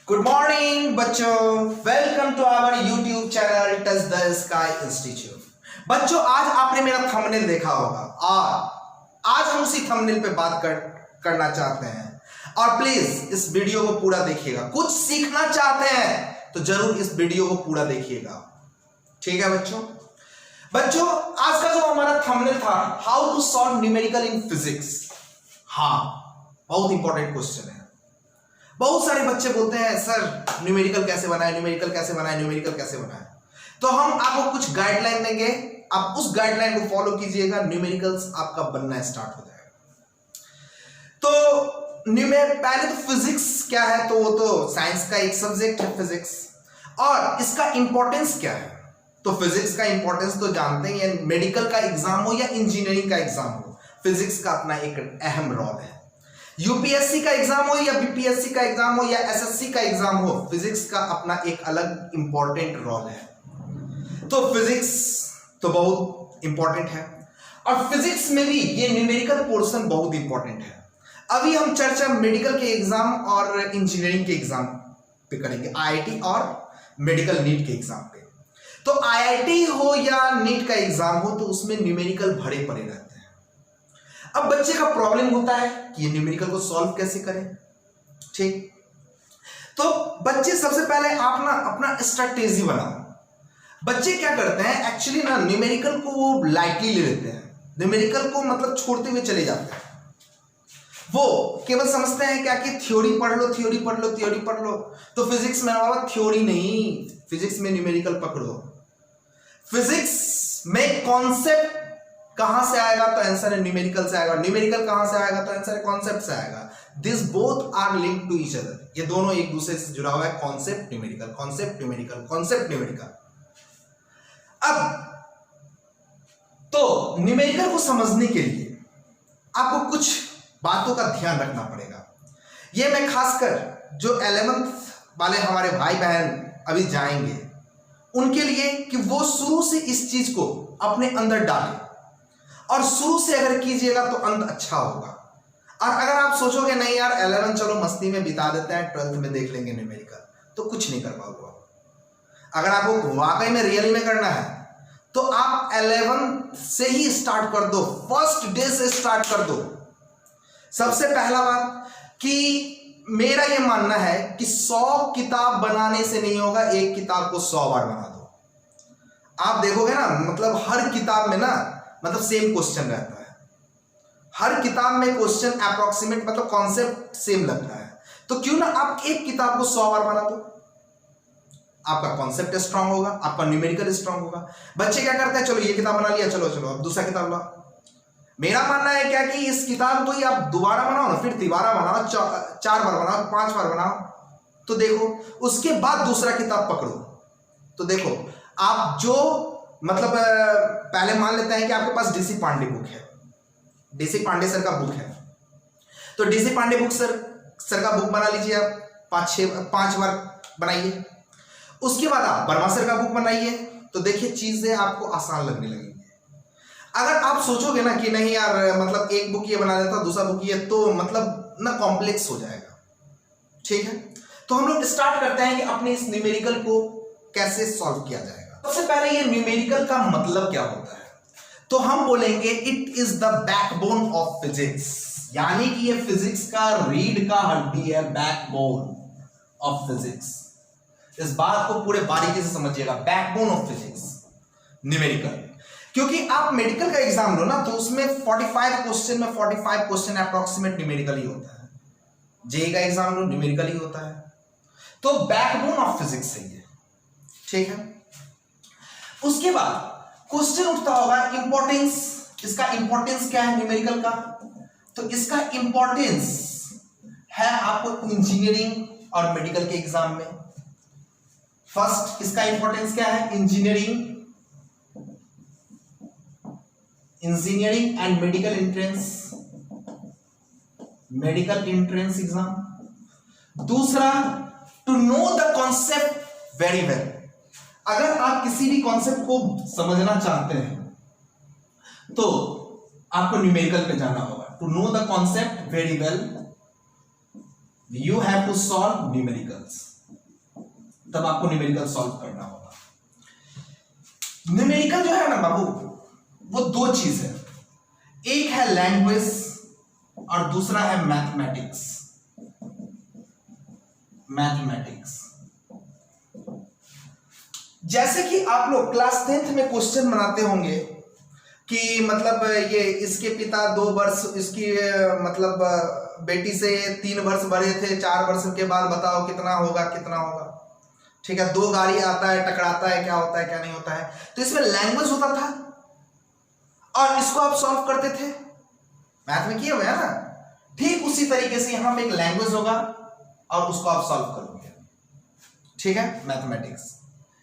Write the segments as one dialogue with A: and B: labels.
A: Good morning बच्चों, welcome to our YouTube channel Touch the Sky Institute. बच्चों, आज आपने मेरा थंबनेल देखा होगा और आज हम उसी थंबनेल पे बात करना चाहते हैं। और प्लीज इस वीडियो को पूरा देखिएगा। कुछ सीखना चाहते हैं तो जरूर इस वीडियो को पूरा देखिएगा, ठीक है बच्चों। बच्चों, आज का जो हमारा थंबनेल था, how to solve numerical in physics. हाँ, बहुत इंपॉर्टेंट क्वेश्चन है। बहुत सारे बच्चे बोलते हैं सर न्यूमेरिकल कैसे बनाए, न्यूमेरिकल कैसे बनाए, न्यूमेरिकल कैसे बनाए। तो हम आपको कुछ गाइडलाइन देंगे, आप उस गाइडलाइन को फॉलो कीजिएगा, न्यूमेरिकल्स आपका बनना स्टार्ट हो जाएगा। तो पहले तो फिजिक्स क्या है, तो वो तो साइंस का एक सब्जेक्ट है फिजिक्स, और इसका इंपॉर्टेंस क्या है। तो फिजिक्स का इंपॉर्टेंस तो जानते ही हैं, मेडिकल का एग्जाम हो या इंजीनियरिंग का एग्जाम हो, फिजिक्स का अपना एक अहम रोल है। यूपीएससी का एग्जाम हो या बीपीएससी का एग्जाम हो या एसएससी का एग्जाम हो, फिजिक्स का अपना एक अलग इंपॉर्टेंट रोल है। तो फिजिक्स तो बहुत इंपॉर्टेंट है, और फिजिक्स में भी ये न्यूमेरिकल पोर्शन बहुत इंपॉर्टेंट है। अभी हम चर्चा मेडिकल के एग्जाम और इंजीनियरिंग के एग्जाम पे करेंगे, आईआईटी और मेडिकल नीट के एग्जाम पे। तो आईआईटी हो या नीट का एग्जाम हो, तो उसमें न्यूमेरिकल भरे पड़े रहते हैं। अब बच्चे का प्रॉब्लम होता है कि ये न्यूमेरिकल को सॉल्व कैसे करें, ठीक। तो बच्चे सबसे पहले आप ना अपना स्ट्रेटेजी बनाओ। बच्चे क्या करते हैं एक्चुअली ना, न्यूमेरिकल को वो लाइटली ले लेते हैं, न्यूमेरिकल को मतलब छोड़ते हुए चले जाते हैं। वो केवल समझते हैं क्या कि थ्योरी पढ़ लो, थ्योरी पढ़ लो, थ्योरी पढ़ लो। तो फिजिक्स में बाबा थ्योरी नहीं, फिजिक्स में न्यूमेरिकल पकड़ो। फिजिक्स में कॉन्सेप्ट कहां से आएगा, तो आंसर है न्यूमेरिकल से आएगा। न्यूमेरिकल कहां से आएगा, तो आंसर है कॉन्सेप्ट से आएगा। This both are linked to each other, ये दोनों एक दूसरे से जुड़ा हुआ है। Concept numerical, concept numerical, concept numerical. अब तो न्यूमेरिकल को समझने के लिए आपको कुछ बातों का ध्यान रखना पड़ेगा। ये मैं खासकर जो 11th वाले हमारे भाई बहन अभी जाएंगे उनके लिए, कि वो शुरू से इस चीज को अपने अंदर डालें, और शुरू से अगर कीजिएगा तो अंत अच्छा होगा। और अगर आप सोचोगे नहीं यार 11 चलो मस्ती में बिता देते हैं, 12th में देख लेंगे न्यूमेरिकल, तो कुछ नहीं कर पाओगे। अगर आपको वाकई में रियल में करना है तो आप 11 से ही स्टार्ट कर दो, फर्स्ट डे से स्टार्ट कर दो। सबसे पहला बात कि मेरा यह मानना है कि 100 किताब बनाने से नहीं होगा, एक किताब को 100 बार बना दो। आप देखोगे ना, मतलब हर किताब में ना मतलब सेम क्वेश्चन रहता है, हर किताब में क्वेश्चन अप्रोक्सीमेट मतलब कॉन्सेप्ट सेम लगता है। तो क्यों ना आप एक किताब को 100 बार बना दो, आपका कॉन्सेप्ट स्ट्रांग होगा, आपका न्यूमेरिकल स्ट्रांग होगा। बच्चे क्या करते हैं, चलो ये किताब बना लिया, चलो चलो अब दूसरा किताब लाओ। मेरा मानना है क्या कि इस किताब को ही आप दोबारा बनाओ ना, फिर तिबारा बनाओ, 4 बार बनाओ, 5 बार बनाओ, तो देखो उसके बाद दूसरा किताब पकड़ो। तो देखो आप जो मतलब पहले मान लेते हैं कि आपके पास डीसी पांडे बुक है, डीसी पांडे सर का बुक है, तो डीसी पांडे बुक सर का बुक बना लीजिए आप, 5 बार बनाइए। उसके बाद आप वर्मा सर का बुक बनाइए, तो देखिए चीजें आपको आसान लगने लगेंगी। अगर आप सोचोगे ना कि नहीं यार मतलब एक बुक ये बना देता, दूसरा बुक ये, तो मतलब ना कॉम्प्लेक्स हो जाएगा, ठीक है। तो हम लोग स्टार्ट करते हैं कि अपने इस न्यूमेरिकल को कैसे सॉल्व किया जाएगा। सबसे पहले ये न्यूमेरिकल का मतलब क्या होता है, तो हम बोलेंगे it is the backbone of physics, यानी कि ये फिजिक्स का रीढ़ का हड्डी है, बैकबोन ऑफ फिजिक्स। इस बात को पूरे बारीकी से समझिएगा, बैकबोन ऑफ फिजिक्स न्यूमेरिकल। क्योंकि आप मेडिकल का एग्जाम लो ना, तो उसमें 45 क्वेश्चन में 45 क्वेश्चन अप्रोक्सीमेट न्यूमेरिकल ही होता है। जेईई का एग्जाम लो न्यूमेरिकल ही होता है। तो बैकबोन ऑफ फिजिक्स है ये, ठीक है। उसके बाद क्वेश्चन उठता होगा इंपॉर्टेंस, इसका इंपॉर्टेंस क्या है न्यूमेरिकल का, तो इसका इंपॉर्टेंस है आपको इंजीनियरिंग और मेडिकल के एग्जाम में। फर्स्ट इसका इंपॉर्टेंस क्या है, engineering and medical entrance exam. दूसरा, to know the concept very well. अगर आप किसी भी कॉन्सेप्ट को समझना चाहते हैं तो आपको न्यूमेरिकल पे जाना होगा। To know the concept very well you have to solve numericals. तब आपको न्यूमेरिकल सॉल्व करना होगा। न्यूमेरिकल जो है ना बाबू, वो दो चीज है, एक है लैंग्वेज और दूसरा है मैथमेटिक्स। जैसे कि आप लोग क्लास 10th में क्वेश्चन बनाते होंगे कि मतलब ये इसके पिता 2 वर्ष, इसकी मतलब बेटी से 3 वर्ष बड़े थे, 4 वर्ष के बाद बताओ कितना होगा कितना होगा। ठीक है, 2 गाड़ी आता है, टकराता है, क्या होता है क्या नहीं होता है। तो इसमें लैंग्वेज होता था और इसको आप सॉल्व करते थे, मैथ में किए हुए है ना। ठीक उसी तरीके से यहां पे एक लैंग्वेज होगा और उसको आप सॉल्व करोगे। ठीक है, मैथमेटिक्स,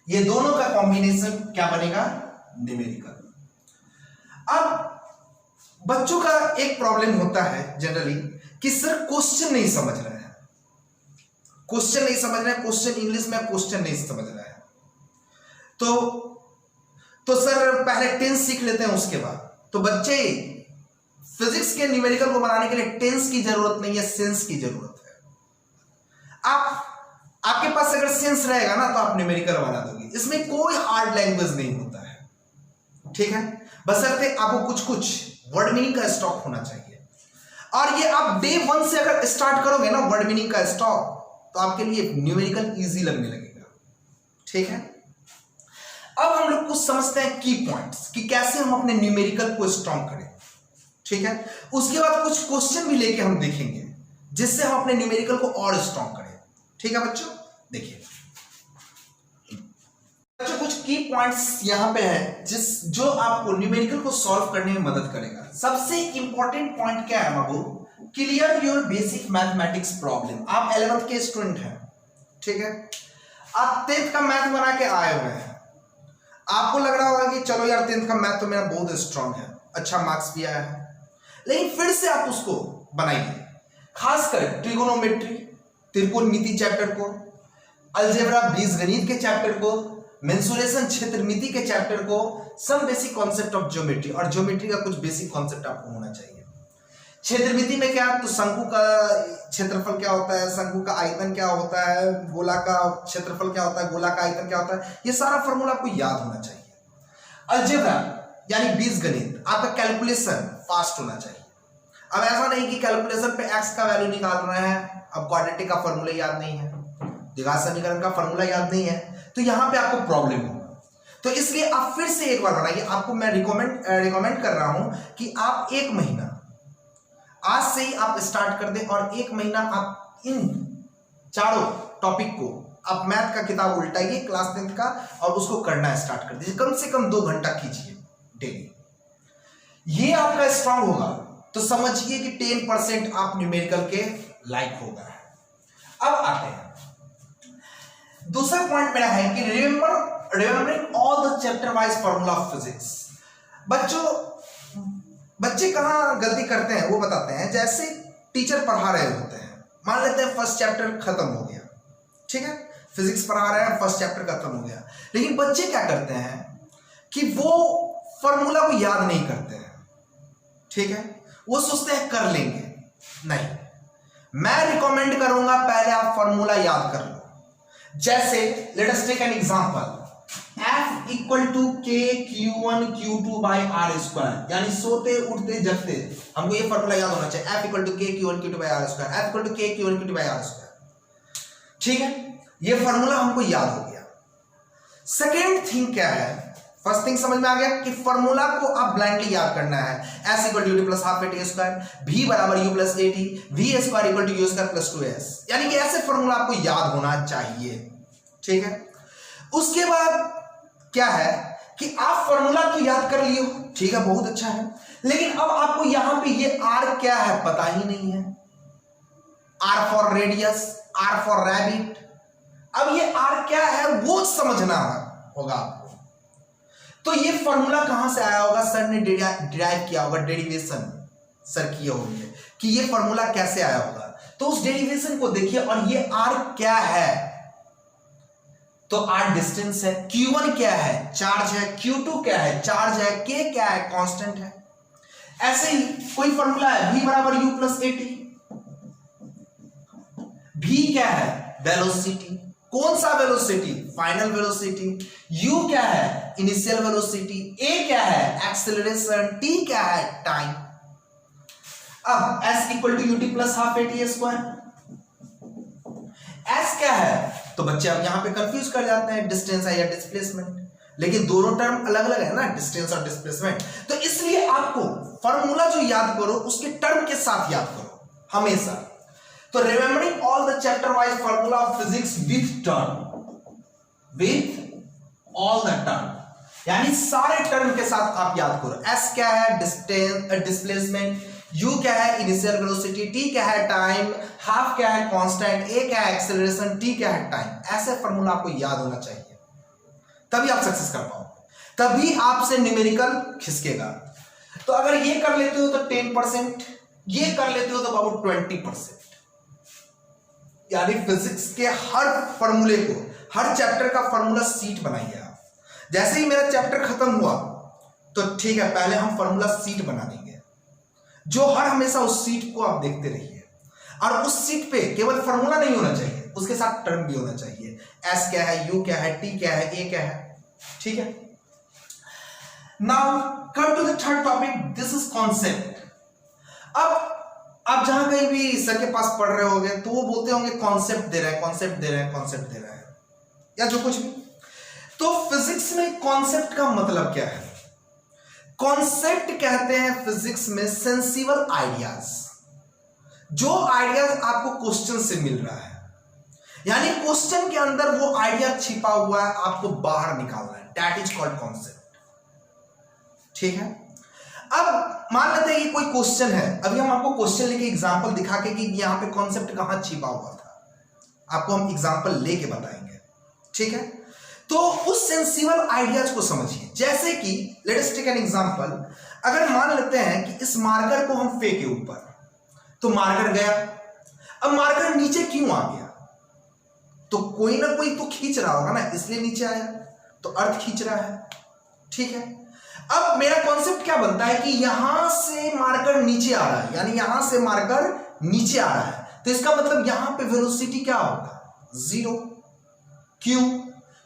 A: ये दोनों का कॉम्बिनेशन क्या बनेगा, न्यूमेरिकल। अब बच्चों का एक प्रॉब्लम होता है जनरली कि सर क्वेश्चन नहीं समझ रहे हैं, क्वेश्चन नहीं समझ रहे हैं, क्वेश्चन इंग्लिश में क्वेश्चन नहीं समझ रहे हैं। तो सर पहले टेंस सीख लेते हैं उसके बाद। तो बच्चे फिजिक्स के न्यूमेरिकल को बनाने के लिए टेंस की जरूरत नहीं है, सेंस की जरूरत है। आपके पास अगर सेंस रहेगा ना तो आप न्यूमेरिकल बना दोगे, इसमें कोई हार्ड लैंग्वेज नहीं होता है। ठीक है, बशर्ते आपको कुछ कुछ वर्ड मीनिंग का स्टॉक होना चाहिए, और ये आप डे 1 से अगर स्टार्ट करोगे ना वर्ड मीनिंग का स्टॉक, तो आपके लिए न्यूमेरिकल इजी लगने लगेगा। ठीक है, अब हम लोग कुछ समझते हैं की पॉइंट्स कि कैसे हम अपने न्यूमेरिकल को स्ट्रॉन्ग करें। ठीक है, उसके बाद कुछ क्वेश्चन भी लेके हम देखेंगे जिससे हम अपने न्यूमेरिकल को और स्ट्रॉन्ग करें। ठीक है बच्चों, देखिए बच्चों कुछ की पॉइंट्स यहां पे है जो आपको न्यूमेरिकल को सॉल्व करने में मदद करेगा। सबसे इंपॉर्टेंट पॉइंट क्या है बाबू, clear your basic mathematics problem. आप 11th के स्टूडेंट हैं, ठीक है, आप 10th का मैथ बना के आए हुए हैं, आपको लग रहा होगा कि चलो यार 10th का मैथ तो मेरा बहुत स्ट्रांग है, अच्छा मार्क्स भी आया है, लेकिन फिर से आप उसको बनाइए, खासकर ट्रिगोनोमेट्री, त्रिकोणमिति चैप्टर को, अलजेब्रा बीजगणित के चैप्टर को, मेंसुरेशन क्षेत्रमिति के चैप्टर को, some basic concept of geometry, और ज्योमेट्री का कुछ बेसिक कॉन्सेप्ट आपको होना चाहिए। क्षेत्रमिति में क्या, तो शंकु का क्षेत्रफल क्या होता है, शंकु का आयतन क्या होता है, गोला का क्षेत्रफल क्या होता है, गोला का आयतन क्या होता है, ये सारा फॉर्मूला आपको याद होना चाहिए। अलजेब्रा यानी बीजगणित, आपका कैलकुलेशन फास्ट होना चाहिए। अब ऐसा नहीं कि कैलकुलेशन पे एक्स का वैल्यू निकाल रहे हैं, अब क्वाड्रेटिक का फॉर्मूला याद नहीं है, द्विघात समीकरण का फॉर्मूला याद नहीं है, तो यहां पे आपको प्रॉब्लम होगा। तो इसलिए आप फिर से एक बार बनाइए। आपको मैं रिकमेंड कर रहा हूं कि आप 1 महीना आज से ही आप स्टार्ट कर दें, और 1 महीना आप इन चारों टॉपिक को आप मैथ का किताब उल्टाइए क्लास 10th का, और उसको करना स्टार्ट कर दीजिए। कम से कम 2 घंटा कीजिए डेली, ये आपका स्ट्रांग होगा तो समझिए कि 10% आप न्यूमेरिकल के लायक हो गए हैं। अब आते हैं दूसरा पॉइंट मेरा है कि remembering all the chapter wise formula of physics. बच्चे कहां गलती करते हैं वो बताते हैं। जैसे टीचर पढ़ा रहे होते हैं, मान लेते हैं फर्स्ट चैप्टर खत्म हो गया, ठीक है, फिजिक्स पढ़ा रहे हैं, फर्स्ट चैप्टर खत्म हो गया, लेकिन बच्चे क्या करते हैं कि वो फॉर्मूला को याद नहीं करते हैं, ठीक है, वो सोचते हैं कर लेंगे। नहीं, मैं रिकमेंड करूंगा पहले आप फॉर्मूला याद कर लो। जैसे let us take an example, F equal to k Q1 Q2 by r square, यानी सोते उठते जगते हमको ये फॉर्मूला याद होना चाहिए। F equal to k Q1 Q2 by r square, F equal to k Q1 Q2 by r square, ठीक है, ये फॉर्मूला हमको याद हो गया। सेकेंड थिंग क्या है, फर्स्ट थिंग समझ में आ गया कि फॉर्मूला को आप ब्लाइंडली याद करना है। S equal to U plus half t square, V बराबर U plus AT, V square equal to U square plus 2S, यानी कि ऐसे फॉर्मूला आपको याद होना चाहिए, ठीक है। उसके बाद क्या है कि आप फॉर्मूला तो याद कर लियो, ठीक है, बहुत अच्छा है, लेकिन अब आपको यहां पे ये R क्या है पता ही नहीं है। R for radius, R for rabbit, अब ये R क्या है वो समझना होगा आपको। तो ये फॉर्मूला कहां से आया होगा, सर ने डिराइव किया होगा, डेरिवेशन सर किए होंगे कि ये फॉर्मूला कैसे आया होगा, तो उस डेरिवेशन को देखिए। और ये R क्या है, तो R डिस्टेंस है, Q1 क्या है, चार्ज है, Q2 क्या है, चार्ज है, K क्या है, कांस्टेंट है। ऐसे ही कोई फॉर्मूला है, V बराबर U प्लस AT, V क्या है, वेलोसिटी, कौन सा वेलोसिटी? Final velocity. u क्या है? Initial velocity. a क्या है? एक्सेलरेशन। t क्या है? टाइम। अब s equal to ut plus half at square. s क्या है? तो बच्चे अब यहां पे कंफ्यूज कर जाते हैं, डिस्टेंस है या डिस्प्लेसमेंट, लेकिन दोनों टर्म अलग अलग है ना, डिस्टेंस और डिस्प्लेसमेंट। तो इसलिए आपको फॉर्मूला जो याद करो उसके टर्म के साथ याद करो हमेशा। तो remembering all the chapter wise formula of physics with term, with all the term, यानी सारे टर्म के साथ आप याद करो। s क्या है? Distance displacement. u क्या है? Initial velocity. t क्या है? टाइम। हाफ क्या है? कांस्टेंट। a क्या है? एक्सेलरेशन। t क्या है? टाइम। ऐसे फॉर्मूला आपको याद होना चाहिए, तभी आप सक्सेस कर पाओगे, तभी आपसे न्यूमेरिकल खिसकेगा। तो अगर ये कर लेते हो तो 10%, ये कर लेते हो तो बाबू 20%। यानी फिजिक्स के हर फॉर्मूले को, हर चैप्टर का फॉर्मूला सीट बनाइए आप। जैसे ही मेरा चैप्टर खत्म हुआ तो ठीक है, पहले हम फॉर्मूला सीट बना देंगे, जो हर हमेशा उस सीट को आप देखते रहिए। और उस सीट पे केवल फॉर्मूला नहीं होना चाहिए, उसके साथ टर्म भी होना चाहिए। s क्या है? u क्या है? t क्या है? a क्या है? ठीक है। Now come to the third topic, this is concept. अब आप जहां कहीं भी सर के पास पढ़ रहे होंगे तो वो बोलते होंगे कॉन्सेप्ट दे रहा है, कॉन्सेप्ट दे रहा है, कॉन्सेप्ट दे रहा है, या जो कुछ भी। तो फिजिक्स में कॉन्सेप्ट का मतलब क्या है? कॉन्सेप्ट कहते हैं फिजिक्स में सेंसिबल आइडियाज, जो आइडियाज आपको क्वेश्चन से मिल रहा है, यानी क्वेश्चन के अंदर वो आइडिया छिपा हुआ है, आपको बाहर निकालना है, दैट इज कॉल्ड कॉन्सेप्ट। ठीक है। अब मान लेते हैं ये कोई क्वेश्चन है, अभी हम आपको क्वेश्चन लेके एग्जांपल दिखा के कि यहां पे कॉन्सेप्ट कहां छिपा हुआ था, आपको हम एग्जांपल लेके बताएंगे। ठीक है। तो उस सेंसिबल आइडियाज को समझिए। जैसे कि let us take an example, अगर मान लेते हैं कि इस मार्कर को हम फेंके ऊपर, तो मार्कर गया, अब मार्कर नीचे क्यों आ गया? तो कोई ना कोई तो खींच रहा होगा ना, इसलिए नीचे आया, तो अर्थ खींच रहा है। ठीक है। अब मेरा कॉन्सेप्ट क्या बनता है कि यहां से मार्कर नीचे आ रहा है, यानी यहां से मार्कर नीचे आ रहा है, तो इसका मतलब यहां पे वेलोसिटी क्या होगा? 0। क्यों?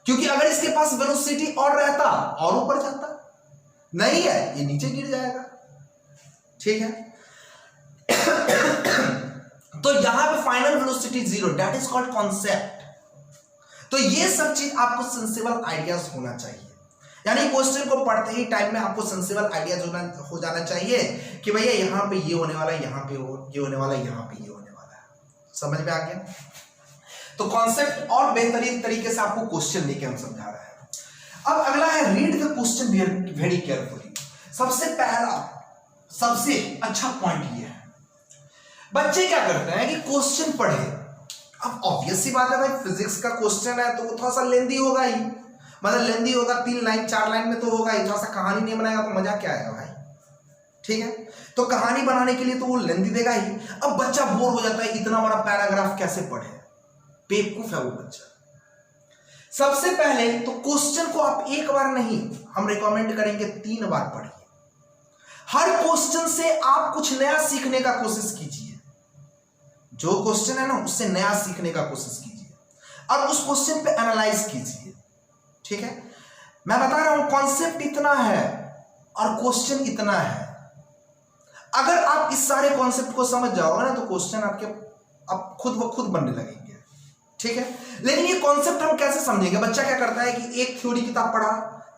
A: क्योंकि अगर इसके पास वेलोसिटी और रहता और ऊपर जाता, नहीं है, ये नीचे गिर जाएगा। ठीक है। तो यहां पे final velocity 0, that is called concept. तो ये सब चीज आपको सेंसिबल आइडियाज होना चाहिए, यानी क्वेश्चन को पढ़ते ही टाइम में आपको सेंसिबल आइडियाज हो जाना चाहिए कि भैया यहां पे ये होने वाला है, यहां पे ये होने वाला है, यहां पे ये होने वाला है। समझ में आ गया? तो कॉन्सेप्ट और बेहतरीन तरीके से आपको क्वेश्चन लेके हम समझा रहे हैं। अब अगला है read the question very carefully. सबसे पहला सबसे अच्छा पॉइंट ये है, बच्चे क्या करते हैं कि क्वेश्चन पढ़े। अब ऑब्वियस सी बात है भाई, फिजिक्स का क्वेश्चन है तो वो थोड़ा सा लेंदी होगा ही, मतलब लेंदी होगा, 3 लाइन 4 लाइन में तो होगा ही, थोड़ा सा कहानी नहीं बनाएगा तो मजा क्या आएगा भाई। ठीक है। तो कहानी बनाने के लिए तो वो लेंदी देगा ही। अब बच्चा बोर हो जाता है, इतना बड़ा पैराग्राफ कैसे पढ़े, बेवकूफ है वो बच्चा। सबसे पहले तो क्वेश्चन को आप एक बार नहीं, हम रिकमेंड करेंगे 3 बार पढ़िए। हर क्वेश्चन से आप कुछ नया सीखने का कोशिश कीजिए, जो क्वेश्चन है ना उससे नया सीखने का कोशिश कीजिए और उस क्वेश्चन पे एनालाइज कीजिए। ठीक है। मैं बता रहा हूं कॉन्सेप्ट इतना है और क्वेश्चन इतना है। अगर आप इस सारे कॉन्सेप्ट को समझ जाओगे ना तो क्वेश्चन आपके आप खुद ब खुद बनने लगेंगे। ठीक है। लेकिन ये कॉन्सेप्ट हम कैसे समझेंगे? बच्चा क्या करता है कि एक थ्योरी किताब पढ़ा,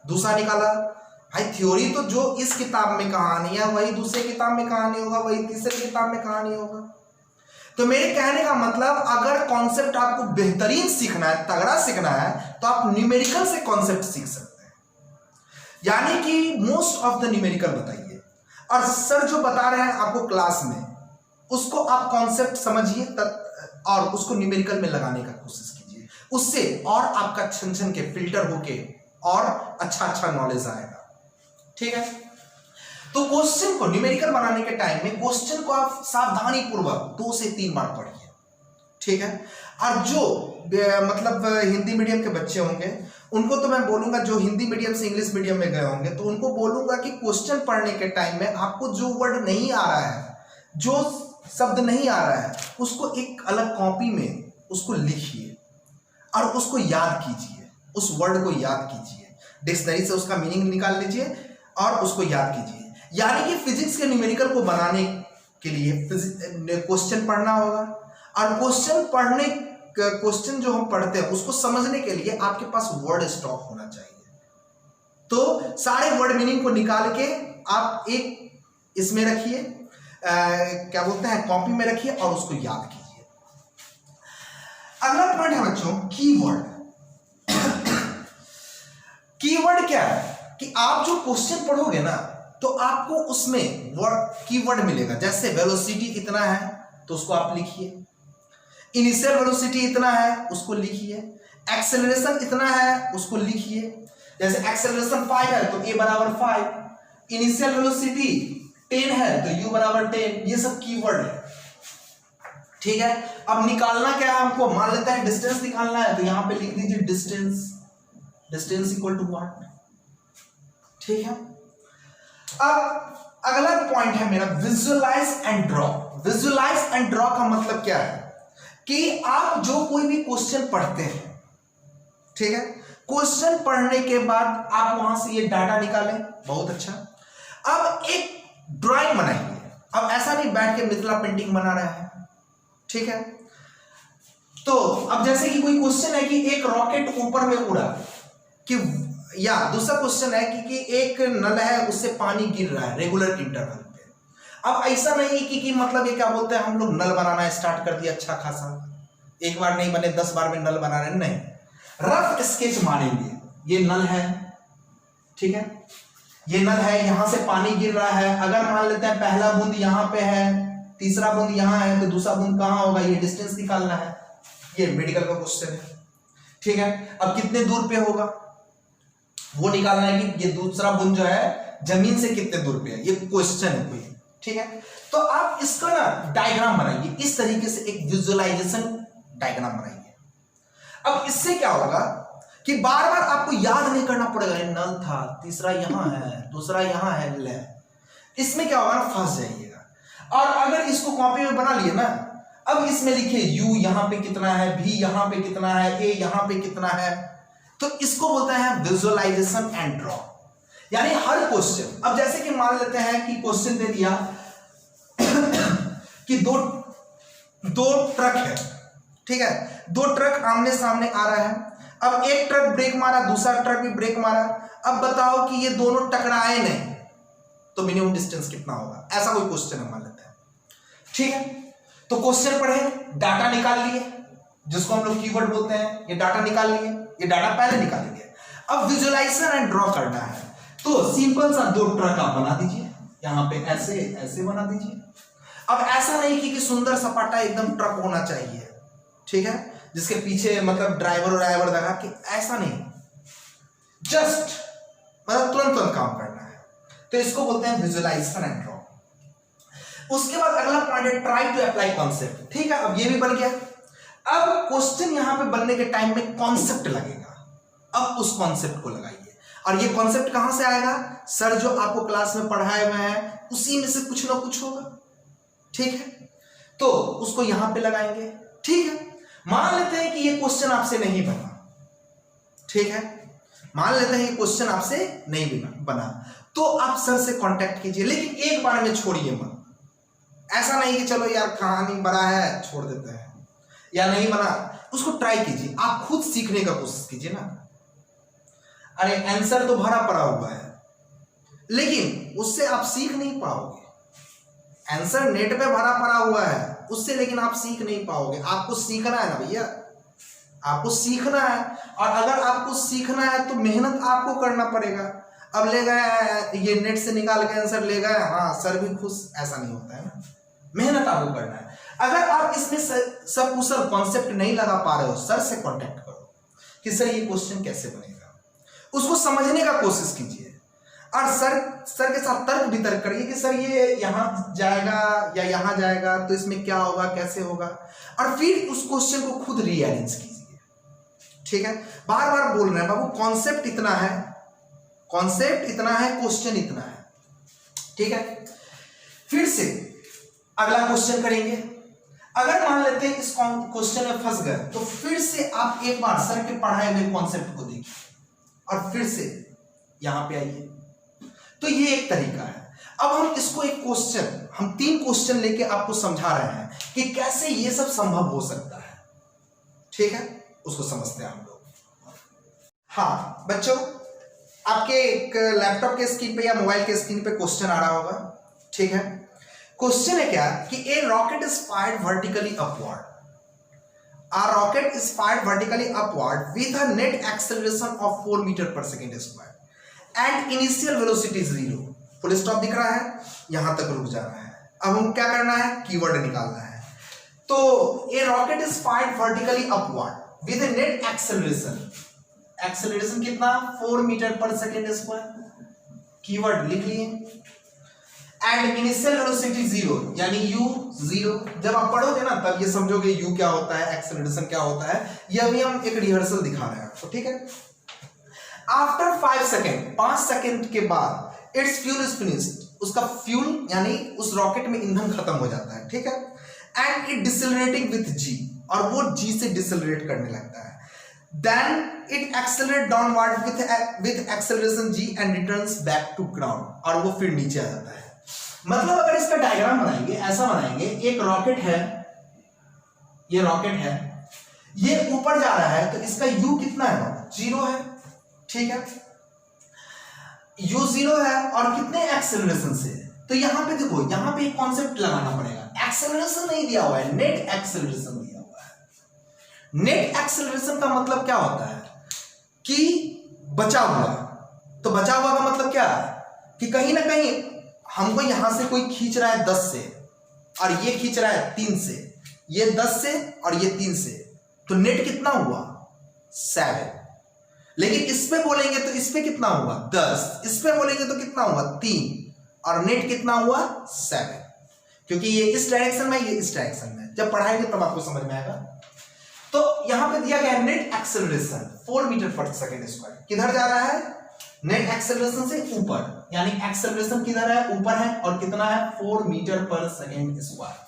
A: दूसरा निकाला। भाई थ्योरी तो जो इस किताब में कहानी है वही दूसरे किताब में कहानी होगा, वही तीसरे किताब में कहानी होगा। तो मेरे कहने का मतलब, अगर कॉन्सेप्ट आपको बेहतरीन सीखना है, तगड़ा सीखना है, तो आप न्यूमेरिकल से कॉन्सेप्ट सीख सकते हैं, यानी कि मोस्ट ऑफ द न्यूमेरिकल बताइए, और सर जो बता रहे हैं आपको क्लास में उसको आप कॉन्सेप्ट समझिए और उसको न्यूमेरिकल में लगाने का कोशिश कीजिए। उससे और आपका छन छन के फिल्टर होके और अच्छा नॉलेज आएगा। ठीक है। तो क्वेश्चन को न्यूमेरिकल बनाने के टाइम में क्वेश्चन को आप सावधानी पूर्वक 2 से 3 बार पढ़िए। ठीक है। और जो मतलब हिंदी मीडियम के बच्चे होंगे उनको तो मैं बोलूंगा, जो हिंदी मीडियम से इंग्लिश मीडियम में गए होंगे तो उनको बोलूंगा कि क्वेश्चन पढ़ने के टाइम में आपको जो वर्ड नहीं आ रहा है, जो शब्द नहीं आ रहा है, उसको एक अलग कॉपी में उसको लिखिए। और उसको याद कीजिए, उस वर्ड को याद कीजिए, डिक्शनरी से उसका मीनिंग निकाल लीजिए और उसको याद कीजिए। यानी कि फिजिक्स के न्यूमेरिकल को बनाने के लिए क्वेश्चन पढ़ना होगा, और क्वेश्चन जो हम पढ़ते हैं उसको समझने के लिए आपके पास वर्ड स्टॉक होना चाहिए। तो सारे वर्ड मीनिंग को निकाल के आप एक इसमें रखिए, क्या बोलते हैं, कॉपी में रखिए और उसको याद कीजिए। अगला पॉइंट है बच्चों कीवर्ड। कीवर्ड क्या है कि आप जो क्वेश्चन पढ़ोगे ना तो आपको उसमें कीवर्ड मिलेगा। जैसे वेलोसिटी इतना है तो उसको आप लिखिए, इनिशियल वेलोसिटी इतना है उसको लिखिए, एक्सेलरेशन इतना है उसको लिखिए। जैसे एक्सेलरेशन 5 है तो a बराबर 5, इनिशियल वेलोसिटी 10 है तो u बराबर 10। ये सब कीवर्ड है, ठीक है। अब निकालना क्या है हमको, मान लेते हैं डिस्टेंस निकालना है तो यहां पे लिख दीजिए डिस्टेंस इक्वल टू व्हाट, ठीक है। अब अगला पॉइंट है मेरा visualise and draw. Visualise and draw का मतलब क्या है कि आप जो कोई भी क्वेश्चन पढ़ते हैं, ठीक है, क्वेश्चन पढ़ने के बाद आप वहां से ये डाटा निकालें, बहुत अच्छा। अब एक ड्राइंग बनाइए। अब ऐसा नहीं बैठ के मिथिला पेंटिंग बना रहा है, ठीक है। तो अब जैसे कि कोई क्वेश्चन है कि एक रॉकेट ऊपर में उड़ा, कि या दूसरा क्वेश्चन है कि एक नल है उससे पानी गिर रहा है रेगुलर इंटरवल पे। अब ऐसा नहीं कि मतलब ये क्या बोलते हैं, हम लोग नल बनाना स्टार्ट कर दिया अच्छा खासा, एक बार नहीं बने 10 बार में नल बना रहे, नहीं, रफ स्केच मारेंगे। ये नल है, ठीक है, ये नल है, यहां से पानी गिर रहा है। अगर मान लेते हैं पहला बूंद यहां पे है, तीसरा बूंद यहां है, तो दूसरा बूंद कहां होगा, ये डिस्टेंस निकालना है। ये मेडिकल का क्वेश्चन है, ठीक है। अब कितने दूर पे होगा वो निकालना है कि ये दूसरा बूंद जो है जमीन से कितने दूर पे है, ये क्वेश्चन है कोई, ठीक है। तो आप इसका ना डायग्राम बनाइए, इस तरीके से एक विजुअलाइजेशन डायग्राम बनाइए। अब इससे क्या होगा कि बार बार आपको याद नहीं करना पड़ेगा, नल था, तीसरा यहां है, दूसरा यहां है, नल है। इसमें क्या होगा ना, फंस जाइएगा। और अगर इसको कॉपी में बना लिए ना, अब इसमें लिखिए u यहां पे कितना है, v यहां पे कितना है, a यहां पे कितना है, तो इसको बोलते हैं विजुअलाइजेशन एंड ड्रॉ। यानी हर क्वेश्चन, अब जैसे कि मान लेते हैं कि क्वेश्चन दे दिया कि दो ट्रक है, ठीक है, दो ट्रक आमने सामने आ रहा है। अब एक ट्रक ब्रेक मारा, दूसरा ट्रक भी ब्रेक मारा। अब बताओ कि ये दोनों टकराए नहीं तो मिनिमम डिस्टेंस कितना होगा, ऐसा कोई क्वेश्चन है मान लेते हैं, ठीक है। तो क्वेश्चन पढ़े, डाटा निकाल लिए, जिसको हम लोग कीवर्ड बोलते हैं, ये डाटा निकाल लिए, ये डाटा पहले निकाल लिए। अब विजुअलाइजेशन एंड ड्रॉ करना है, तो सिंपल सा दो ट्रक आप बना दीजिए, यहां पे ऐसे ऐसे बना दीजिए। अब ऐसा नहीं कि सुंदर सपाटा एकदम ट्रक होना चाहिए, ठीक है, जिसके पीछे मतलब ड्राइवर लगा कि, ऐसा नहीं, जस्ट मतलब तुरंत काम करना है। तो इसको बोलते हैं विजुअलाइजेशन एंड ड्रॉ। उसके बाद अगला पॉइंट है ट्राई टू अप्लाई कॉन्सेप्ट, ठीक है। अब ये भी बन गया। अब क्वेश्चन यहां पे बनने के टाइम में कॉन्सेप्ट लगेगा, अब उस कॉन्सेप्ट को लगाइए। और ये कॉन्सेप्ट कहां से आएगा, सर जो आपको क्लास में पढ़ाए हुए हैं उसी में से कुछ ना कुछ होगा, ठीक है। तो उसको यहां पे लगाएंगे, ठीक है। मान लेते हैं कि ये क्वेश्चन आपसे नहीं बना, ठीक है, मान लेते हैं ये क्वेश्चन आपसे नहीं बना, तो आप सर से कांटेक्ट कीजिए, लेकिन एक बार में छोड़िए मत। ऐसा नहीं कि चलो यार कहानी बड़ा है छोड़ देते हैं, या नहीं बना, उसको ट्राई कीजिए, आप खुद सीखने का कोशिश कीजिए ना। अरे आंसर तो भरा पड़ा हुआ है, लेकिन उससे आप सीख नहीं पाओगे। आंसर नेट पे भरा पड़ा हुआ है उससे, लेकिन आप सीख नहीं पाओगे। आपको सीखना है ना भैया, आपको सीखना है। और अगर आपको सीखना है तो मेहनत आपको करना पड़ेगा। अब ले गए ये नेट से निकाल के आंसर ले गए, हाँ सर भी खुश, ऐसा नहीं होता है ना, मेहनत आपको करना है। अगर आप इसमें सब कुशल कॉन्सेप्ट नहीं लगा पा रहे हो, सर से कांटेक्ट करो कि सर ये क्वेश्चन कैसे बनेगा, उसको समझने का कोशिश कीजिए। और सर के साथ तर्क वितर्क करिए कि सर ये यहां जाएगा या यहां जाएगा तो इसमें क्या होगा, कैसे होगा, और फिर उस क्वेश्चन को खुद रीअरेंज कीजिए, ठीक है। बार बार बोल रहे हैं बाबू, कॉन्सेप्ट इतना है, क्वेश्चन इतना है, ठीक है। फिर से अगला क्वेश्चन करेंगे। अगर मान लेते हैं इस क्वेश्चन में फंस गए तो फिर से आप एक बार सर के पढ़ाए हुए कॉन्सेप्ट को देखिए और फिर से यहां पे आइए। तो ये एक तरीका है। अब हम इसको एक क्वेश्चन, हम 3 क्वेश्चन लेके आपको समझा रहे हैं कि कैसे ये सब संभव हो सकता है। ठीक है, उसको समझते हैं हम लोग। हाँ बच्चों, आपके एक लैपटॉप के स्क्रीन पे या मोबाइल के स्क्रीन पे क्वेश्चन आ रहा होगा। ठीक है, क्वेश्चन है क्या कि a rocket is fired vertically upward, a rocket is fired vertically upward with a net acceleration of 4 metre पर second square and initial velocity is 0। Full stop दिख रहा है, यहां तक रुक जाना है। अब हम क्या करना है, कीवर्ड निकालना है। तो a rocket is fired vertically upward with a net acceleration, acceleration कितना, 4 मीटर पर सेकेंड स्क्वायर, कीवर्ड लिख लिए। एंड इनिशियल वेलोसिटी 0 यानी u 0। जब आप पढ़ोगे ना तब ये समझोगे u क्या होता है, एक्सेलरेशन क्या होता है। ये अभी हम एक रिहर्सल दिखा रहे हैं आपको। ठीक है, आफ्टर 5 सेकेंड, 5 सेकेंड के बाद इट्स फ्यूल इज फिनिश्ड, उसका फ्यूल यानी उस रॉकेट में ईंधन खत्म हो जाता है। ठीक है, and it decelerating with g, और वो g से डिसेलरेट करने लगता है। Then it accelerate downward with acceleration g and returns back to ground, और वो फिर नीचे आ जाता है। मतलब अगर इसका डायग्राम बनाएंगे, ऐसा बनाएंगे, एक रॉकेट है, ये रॉकेट है, ये ऊपर जा रहा है तो इसका u कितना है, 0 है। ठीक है, u 0 है और कितने एक्सेलरेशन से, तो यहां पे देखो, यहां पे एक कॉन्सेप्ट लगाना पड़ेगा। एक्सेलरेशन नहीं दिया हुआ है, नेट एक्सेलरेशन दिया हुआ है। नेट एक्सेलरेशन का मतलब क्या होता है कि बचा हुआ। तो बचा हुआ का मतलब क्या है कि कहीं ना कहीं हमको यहां से कोई खींच रहा है 10 से और ये खींच रहा है 3 से, ये 10 से और ये 3 से, तो नेट कितना हुआ, 7। लेकिन इस पे बोलेंगे तो इस पे कितना हुआ, 10, इस पे बोलेंगे तो कितना हुआ, 3, और नेट कितना हुआ, 7, क्योंकि ये इस डायरेक्शन में, ये इस डायरेक्शन में। जब पढ़ाएंगे तब आपको समझ में आएगा। तो यहां पे दिया गया नेट एक्सेलरेशन 4 मीटर पर सेकेंड स्क्वायर, किधर जा रहा है, नेट एक्सेलरेशन से ऊपर, यानी एक्सेलरेशन किधर है, ऊपर है, और कितना है, 4 मीटर पर सेकेंड स्क्वायर।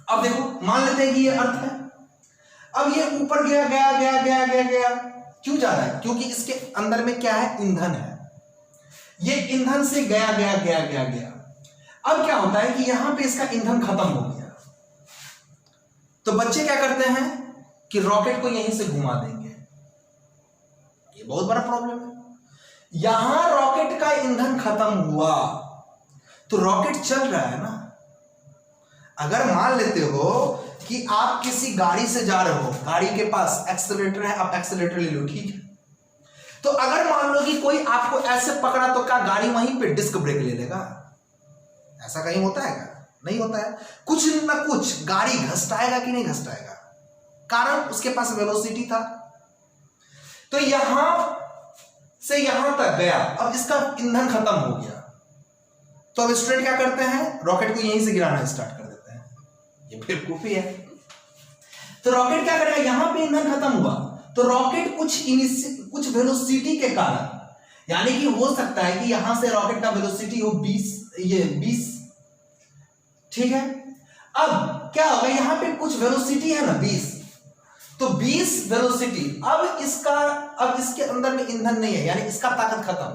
A: अब देखो, मान लेते हैं कि ये अर्थ है। अब ये ऊपर गया गया गया गया गया गया, क्यों जा रहा है, क्योंकि इसके अंदर में क्या है, ईंधन है। ये ईंधन से गया गया गया गया गया। अब क्या होता है कि यहां पे इसका ईंधन खत्म हो गया, तो बच्चे क्या करते हैं कि रॉकेट को यहीं से घुमा देंगे। ये बहुत बड़ा प्रॉब्लम है। यहां रॉकेट का ईंधन खत्म हुआ तो रॉकेट चल रहा है ना। अगर मान लेते हो कि आप किसी गाड़ी से जा रहे हो, गाड़ी के पास एक्सेलरेटर है, आप एक्सेलरेटर ले लो, ठीक है। तो अगर मान लो कि कोई आपको ऐसे पकड़ा तो क्या गाड़ी वहीं पे डिस्क ब्रेक ले लेगा? ऐसा कहीं होता है क्या? नहीं होता है। कुछ ना कुछ गाड़ी घसटाएगा कि नहीं घसटाएगा, कारण उसके पास वेलोसिटी था। तो यहां से यहां तक गया, अब इसका ईंधन खत्म हो गया, तो अब स्टूडेंट क्या करते हैं, रॉकेट को यहीं से गिराना स्टार्ट कर देते हैं। ये बेवकूफी है। तो रॉकेट क्या करेगा, यहां पे ईंधन खत्म हुआ तो रॉकेट कुछ वेलोसिटी के कारण, यानी कि हो सकता है कि यहां से रॉकेट का वेलोसिटी हो 20, ठीक है। अब क्या होगा, यहां पे कुछ वेलोसिटी है ना 20, तो 20 वेलोसिटी, अब इसके अंदर में ईंधन नहीं है, यानी इसका ताकत खत्म।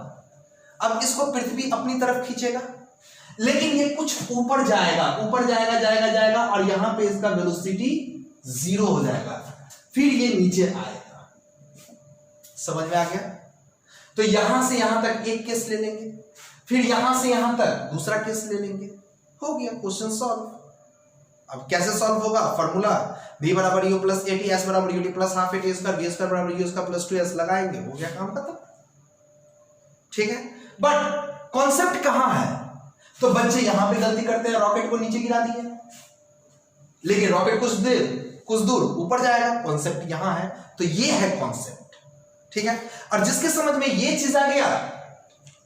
A: अब इसको पृथ्वी अपनी तरफ खींचेगा, लेकिन ये कुछ ऊपर जाएगा, ऊपर जाएगा जाएगा जाएगा, और यहां पे इसका वेलोसिटी 0 हो जाएगा, फिर ये नीचे आएगा। समझ में आ गया? तो यहां से यहां तक एक केस ले लेंगे, फिर यहां से यहां तक दूसरा केस ले लेंगे, हो गया क्वेश्चन सॉल्व। अब कैसे सॉल्व होगा, फॉर्मूला v बराबर u plus A T, S बराबर U T plus half A T square, V square बराबर यू स्क्वायर प्लस 2s लगाएंगे, हो गया काम खत्म। ठीक है, बट कॉन्सेप्ट कहां है, तो बच्चे यहां पे गलती करते हैं, रॉकेट को नीचे गिरा दिए, लेकिन रॉकेट कुछ दूर ऊपर जाएगा, कॉन्सेप्ट यहां है। तो ये है कॉन्सेप्ट, ठीक है। और जिसके समझ में ये चीज आ गया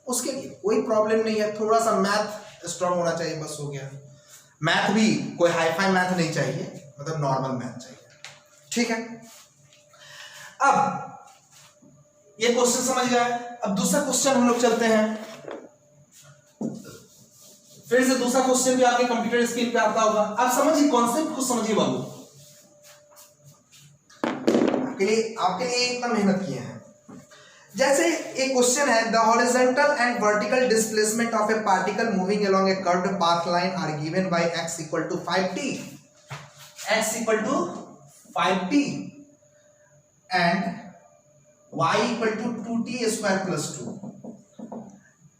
A: उसके लिए कोई प्रॉब्लम नहीं है, थोड़ा सा मैथ स्ट्रांग होना चाहिए, बस हो गया। मैथ भी कोई हाईफाई मैथ नहीं चाहिए, मतलब नॉर्मल मैथ चाहिए, ठीक है। अब ये क्वेश्चन समझ गए। अब दूसरा क्वेश्चन हम लोग चलते हैं। फिर से दूसरा क्वेश्चन भी आपके कंप्यूटर स्क्रीन पे आता होगा। आप समझिए, कॉन्सेप्ट को समझिए बाबू, आपके लिए इतना मेहनत किए हैं। जैसे एक क्वेश्चन है, the horizontal and vertical displacement of a particle moving along a curved path line are given by x equal to 5t, x equal to 5t and y equal to 2t square plus 2,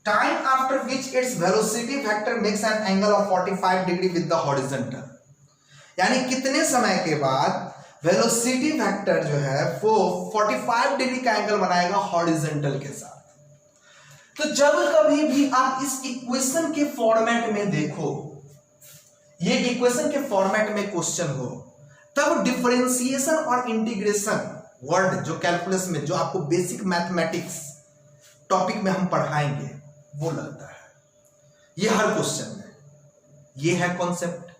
A: time after which its velocity vector makes an angle of 45 degree with the horizontal. यानी कितने समय के बाद velocity vector जो है वो 45 degree का angle बनाएगा हॉरिजॉन्टल के साथ। तो जब कभी भी आप इस इक्वेशन के फॉर्मेट में देखो, ये इक्वेशन के फॉर्मेट में क्वेश्चन हो, तब डिफरेंशिएशन और इंटीग्रेशन वर्ड जो कैलकुलस में, जो आपको बेसिक मैथमेटिक्स टॉपिक में हम पढ़ाएंगे, वो लगता है। ये हर क्वेश्चन में ये है कॉन्सेप्ट,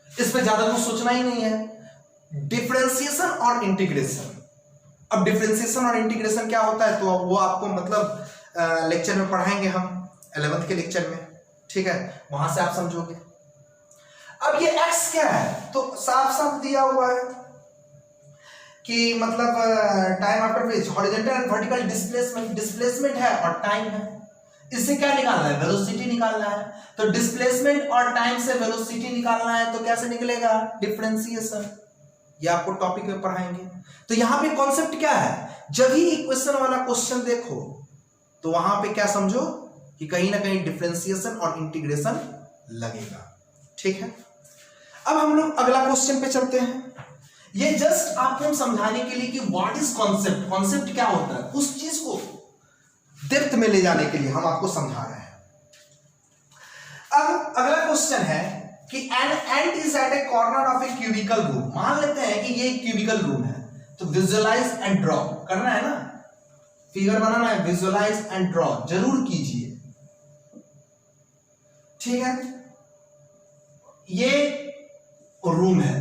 A: इस पे ज्यादा कुछ सोचना ही नहीं है। डिफरेंशिएशन और इंटीग्रेशन, अब डिफरेंशिएशन और इंटीग्रेशन क्या होता है तो वो आपको मतलब लेक्चर में पढ़ाएंगे हम 11th के लेक्चर में, ठीक है, वहां से आप समझोगे। अब ये x क्या है, तो साफ साफ दिया हुआ है कि मतलब time after which horizontal and vertical displacement है और टाइम है। इससे क्या निकालना है, वेलोसिटी निकालना है। तो डिस्प्लेसमेंट और टाइम से वेलोसिटी निकालना है तो कैसे निकलेगा, डिफरेंशिएशन। ये आपको टॉपिक में पढ़ाएंगे। तो यहां पे कॉन्सेप्ट क्या है, जब ही इक्वेशन वाला क्वेश्चन देखो तो वहां पे क्या समझो कि कहीं ना कहीं डिफरेंशिएशन और इंटीग्रेशन लगेगा, ठीक है। अब हम लोग अगला क्वेश्चन पे चलते हैं। ये जस्ट आपको समझाने के लिए कि व्हाट इज कॉन्सेप्ट, कॉन्सेप्ट क्या होता है, उस चीज को डेप्थ में ले जाने के लिए हम आपको समझा रहे हैं। अब अगला क्वेश्चन है कि an ant is at a corner of a cubical room. मान लेते हैं कि ये एक क्यूबिकल रूम है, तो विजुअलाइज एंड ड्रॉ करना है ना, फिगर बनाना है, विजुअलाइज एंड ड्रॉ जरूर कीजिए, ठीक है। ये रूम है,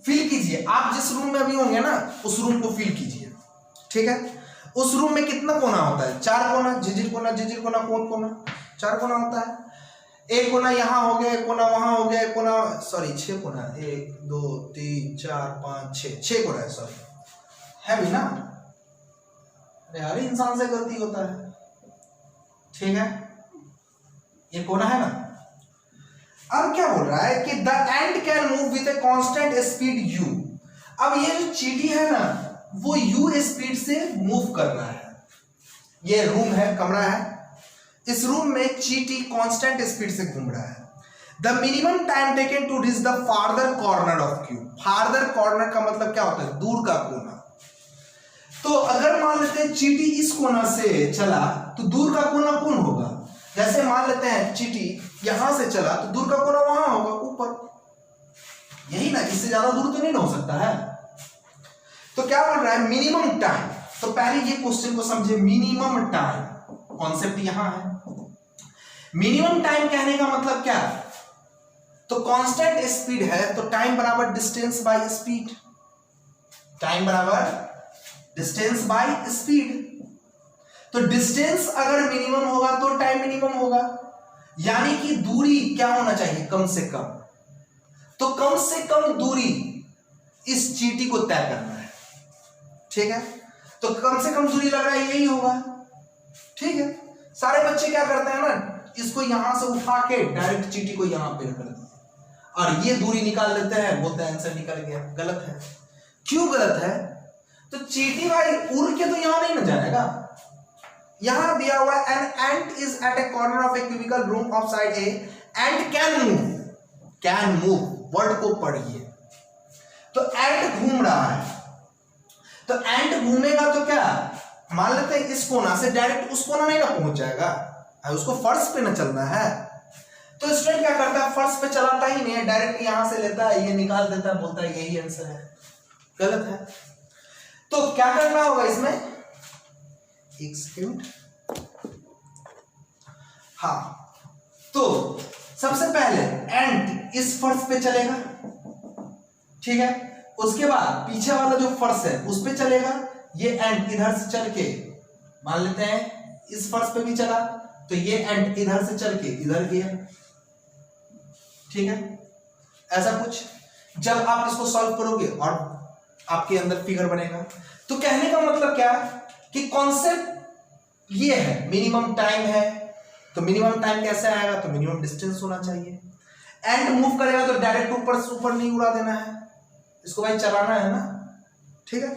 A: फील कीजिए, आप जिस रूम में अभी होंगे ना उस रूम को फील कीजिए, ठीक है। उस रूम में कितना कोना होता है, 4 कोना, झिझिर कोना, कोन कोना, 4 कोना होता है। एक कोना यहां हो गया, एक कोना वहां हो गया, एक कोना, सॉरी 6 कोना, 1 2 3 4 5 6 कोना है, सॉरी है भी ना, अरे हर इंसान से गलती होता है, ठीक है। ये कोना है ना। अब क्या बोल रहा है कि the end can move with a constant speed u। अब ये जो चीटी है ना वो u स्पीड से मूव कर रहा है। ये रूम है, कमरा है, इस रूम में चीटी कांस्टेंट स्पीड से घूम रहा है। The minimum time taken to reach the farther corner of cube. Farther corner का मतलब क्या होता है, दूर का कोना। तो अगर मान लेते हैं चीटी इस कोना से चला तो दूर का कोना कौन होगा, जैसे मान लेते हैं चीटी यहां से चला तो दूर का कोना वहां होगा, ऊपर, यही ना, इससे ज्यादा दूर तो नहीं हो सकता है। तो क्या बोल रहा है, मिनिमम टाइम। तो पहले ये क्वेश्चन को समझे, मिनिमम टाइम कॉन्सेप्ट यहां है। मिनिमम टाइम कहने का मतलब क्या, तो कांस्टेंट स्पीड है तो टाइम बराबर डिस्टेंस बाय स्पीड, टाइम बराबर डिस्टेंस बाय स्पीड। तो डिस्टेंस अगर मिनिमम होगा तो टाइम मिनिमम होगा, यानी कि दूरी क्या होना चाहिए, कम से कम। तो कम से कम दूरी इस चीटी को तय करना है, ठीक है। तो कम से कम दूरी लग रहा है यही होगा, ठीक है। सारे बच्चे क्या करते हैं ना, इसको यहां से उठा के डायरेक्ट चीटी को यहां पे रख देते हैं और ये दूरी निकाल लेते हैं, बोलते हैं आंसर निकल गया। गलत है। क्यों गलत है, तो चीटी भाई उड़ के तो यहां नहीं ना जाएगा। यहां दिया हुआ है an ant is at a corner of a cubical room of side a and can move. Can move word को पढ़िए, तो एंट घूम रहा है, तो एंट घूमेगा तो क्या, मान लेते हैं इस कोना से डायरेक्ट उस कोना नहीं ना पहुंच जाएगा, उसको फर्श पे ना चलना है। तो स्टूडेंट क्या करता है, फर्श पे चलाता ही नहीं है, डायरेक्ट यहां से लेता है, ये निकाल देता है, बोलता है यही आंसर है। गलत है। तो क्या करना होगा इसमें, एक सेकंड, हाँ, तो सबसे पहले एंट इस फर्श पे चलेगा, ठीक है। उसके बाद पीछे वाला जो फर्श है उस पे चलेगा। ये एंट इधर से चल के, मान लेते हैं इस फर्श पे भी चला, तो ये एंट इधर से चल के इधर गया, ठीक है, ऐसा कुछ। जब आप इसको सॉल्व करोगे और आपके अंदर फिगर बनेगा, तो कहने का मतलब क्या कि कॉन्सेप्ट ये है, मिनिमम टाइम है, तो मिनिमम टाइम कैसे आएगा, तो मिनिमम डिस्टेंस होना चाहिए। एंड मूव करेगा तो डायरेक्ट ऊपर नहीं उड़ा देना है, इसको भाई चलाना है ना, ठीक है।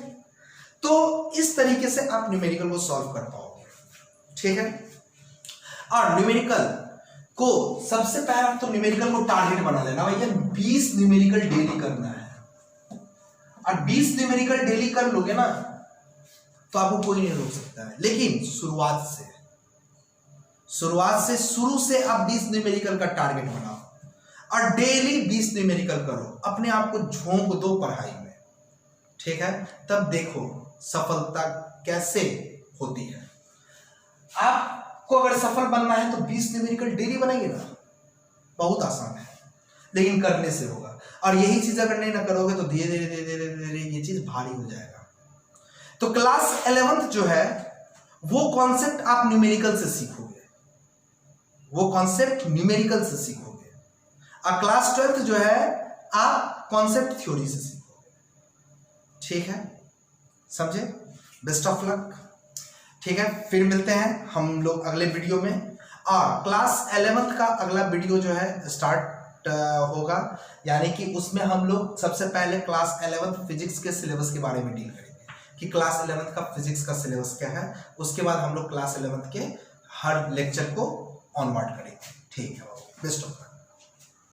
A: तो इस तरीके से आप न्यूमेरिकल को सॉल्व कर पाओगे, ठीक है। और न्यूमेरिकल को सबसे पहले तो न्यूमेरिकल को टारगेट बना लेना, भैया 20 न्यूमेरिकल डेली करना है। और 20 न्यूमेरिकल डेली कर लोगे ना तो आपको कोई नहीं रोक सकता है। लेकिन शुरू से आप 20 न्यूमेरिकल का टारगेट बनाओ और डेली 20 न्यूमेरिकल करो, अपने आप को झोंक दो पढ़ाई में, ठीक है। तब देखो सफलता कैसे होती है। आपको अगर सफल बनना है तो 20 न्यूमेरिकल डेली बनाइए ना, बहुत आसान है, लेकिन करने से होगा। और यही चीज अगर नहीं ना करोगे तो धीरे धीरे ये चीज भारी हो जाएगा। तो क्लास 11th जो है वो कॉन्सेप्ट आप न्यूमेरिकल से सीखोगे, और क्लास 12th जो है आप कॉन्सेप्ट थ्योरी से सीखोगे, ठीक है, समझे। बेस्ट ऑफ लक, ठीक है। फिर मिलते हैं हम लोग अगले वीडियो में। और क्लास 11th का अगला वीडियो जो है स्टार्ट होगा, यानी कि उसमें हम लोग सबसे पहले क्लास 11th फिजिक्स के सिलेबस के बारे में डील करेंगे कि क्लास 11th का फिजिक्स का सिलेबस क्या है। उसके बाद हम लोग क्लास 11th के हर लेक्चर को ऑनवर्ड करेंगे, ठीक है। Best of luck.